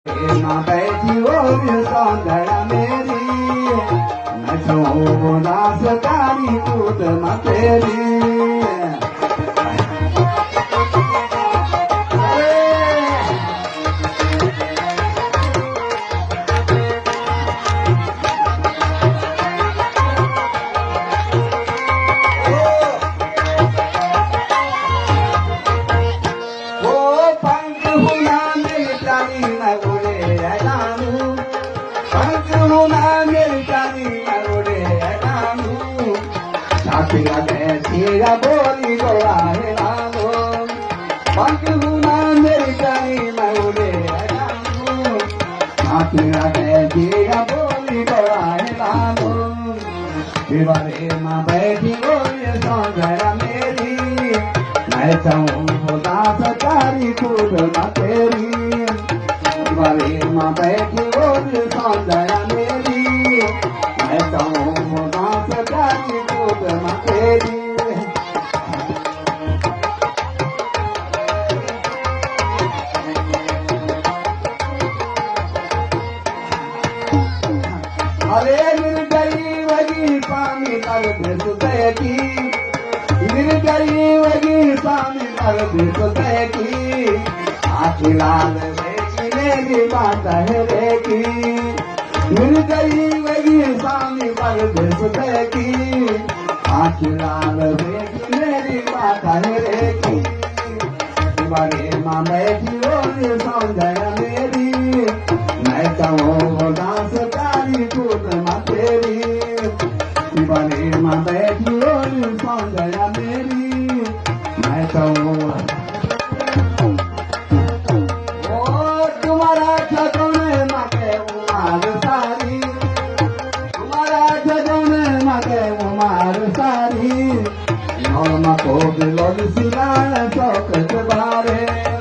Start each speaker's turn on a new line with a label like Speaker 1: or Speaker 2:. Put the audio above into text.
Speaker 1: माँ बैठी हो सौंदर्य मेरी नचो दास कारी कूद माँ तेरी तेरा बोली गोला है नानो पंखुना मेरी जानी मऊले नानो तेरा तेरा बोली गोला है नानो दीवारे माँ बैठी बोली सौंदर्य मेरी मैं चाहूँ दास कारी कूद माँ तेरी दीवारे माँ बैठी बोली सौंदर्य मेरी मैं चाहूँ दास कारी कूद माँ तेरी अरे निर्दयी वगी स्वामी कर सुतय की निर्दयी वगी स्वामी कर सुतय की आखी लाल बेटी मेरी बात है रे की निर्दयी वगी स्वामी कर सुतय की आखी लाल बेटी मेरी बात है रे की तुम्हारे माँ बैठी हो सौंदर्य मेरी मैं कहूँ दास कारी कूद माँ तेरी दीवाने माँ बैठी हो सौंदर्य मेरी मैं कहूँ तुम्हारा छठों में माँ के उमार सारी तुम्हारा छठों में माँ के उमार सारी माँ को बिलोल सिला शौक बारे